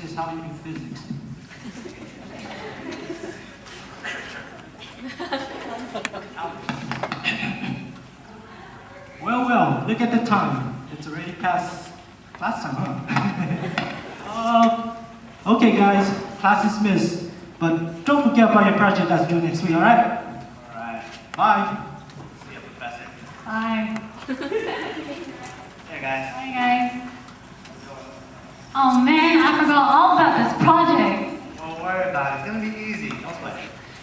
is how you do physics. Well, look at the time. It's already past class time, huh? Okay guys, class is missed. But don't forget about your project that's due next week, alright? Alright. Bye. See you, Professor. Bye. Hey guys. Hi guys. Oh man, I forgot all about this project. Don't worry about it. It's gonna be easy. Don't sweat.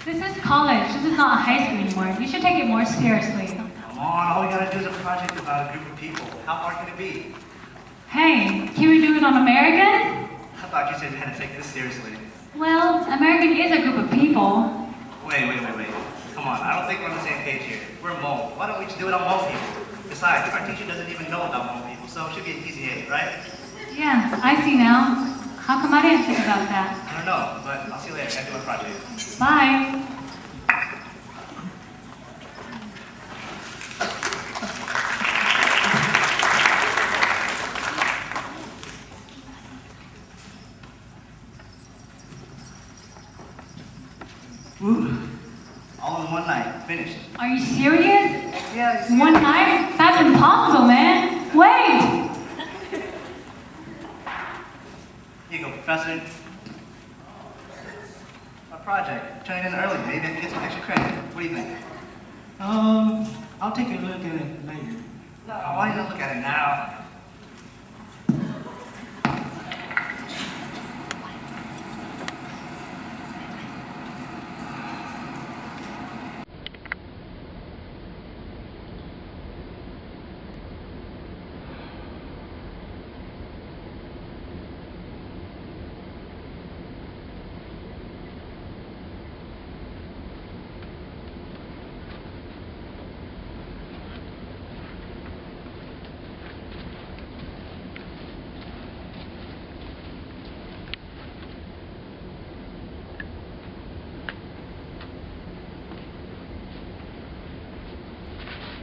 This is college. This is not high school anymore. You should take it more seriously. Come on, all we gotta do is a project about a group of people. How hard can it be? Hey, can we do it on Americans? I thought you said you had to take this seriously. Well, American is a group of people. Wait. Come on, I don't think we're on the same page here. We're Hmong. Why don't we just do it on Hmong people? Besides, our teacher doesn't even know about Hmong people, so it should be an easy A, right? Yeah, I see now. How come I didn't think about that? I don't know, but I'll see you later. I gotta do my project. Bye. Ooh, all in one night. Finished. Are you serious? Yeah, One night? That's impossible, man. Wait! Here you go, Professor. My project. Turn it in early. Maybe I can get some extra credit. What do you think? I'll take a look at it later. No, why don't you look at it now?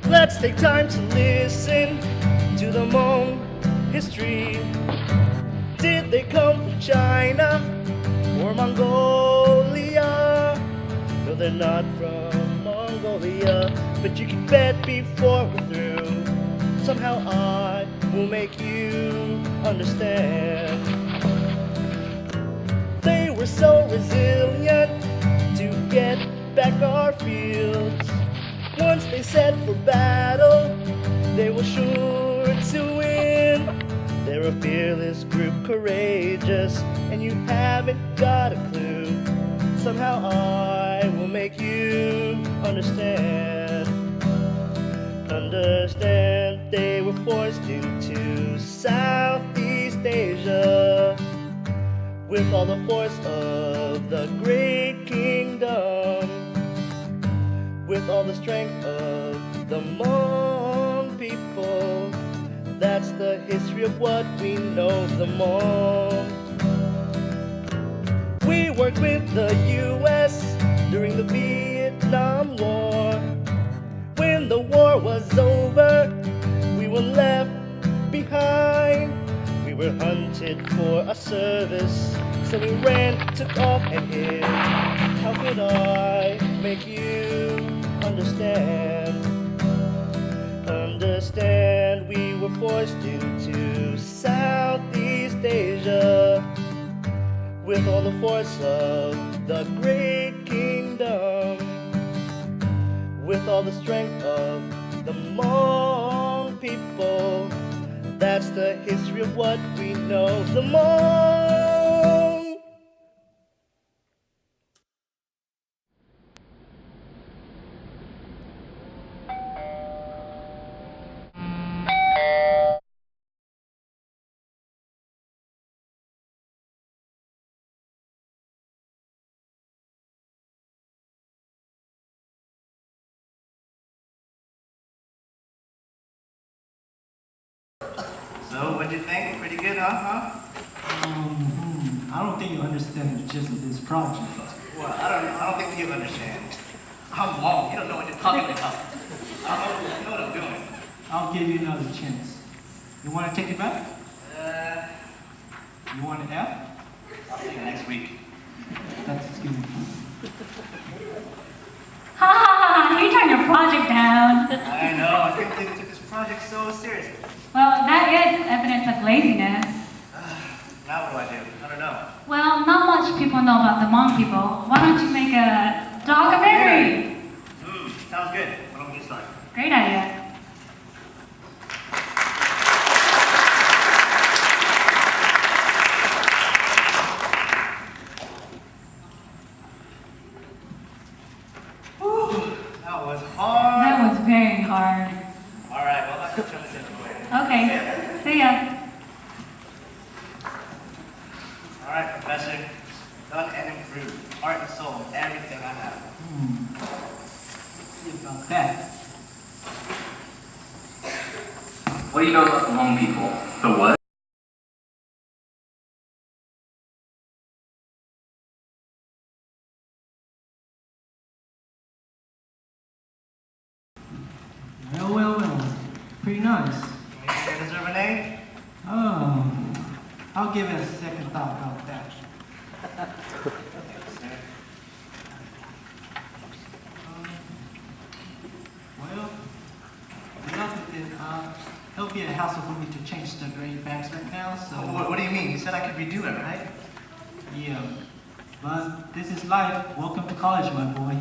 Let's take time to listen to the Hmong history. Did they come from China or Mongolia? No, they're not from Mongolia, but you can bet before we're through, somehow I will make you understand. They were so resilient to get back our fields. Once they set for battle, they were sure to win. They're a fearless group, courageous, and you haven't got a clue. Somehow I will make you understand. Understand, they were forced into Southeast Asia with all the force of the great kingdom, with all the strength of the Hmong people. That's the history of what we know the Hmong. We worked with the US during the Vietnam War. When the war was over, we were left behind. We were hunted for our service, so we ran, took off and hid. How could I make you understand? Understand, we were forced into Southeast Asia with all the force of the great kingdom, with all the strength of the Hmong people. That's the history of what we know the Hmong. So, what'd you think? Pretty good, huh? I don't think you understand the gist of this project. Well, I don't think you understand. I'm Hmong. You don't know what you're talking about. I don't know what I'm doing. I'll give you another chance. You want to take it back? Uh, You want an F? I'll see you next week. That's excuse me. Ha ha ha, you turned your project down. I know, I can't believe you took this project so seriously. Well, that is evidence of laziness. Now what do I do? I don't know. Well, not much people know about the Hmong people. Why don't you make a documentary? Sounds good. Why don't we get started? Great idea. That was hard. That was very hard. All right, well, let's go turn this into later. Okay, see ya. All right, Professor. Done and improved. Heart and soul, everything I have. See about that. What do you know about the Hmong people? The what? Well. Pretty nice. You think I deserve a name? Oh, I'll give it a second thought about that. Well, the other thing, it'll be a hassle for me to change the grade backs right now, so. What do you mean? You said I could redo it, right? Yeah, but this is life. Welcome to college, my boy.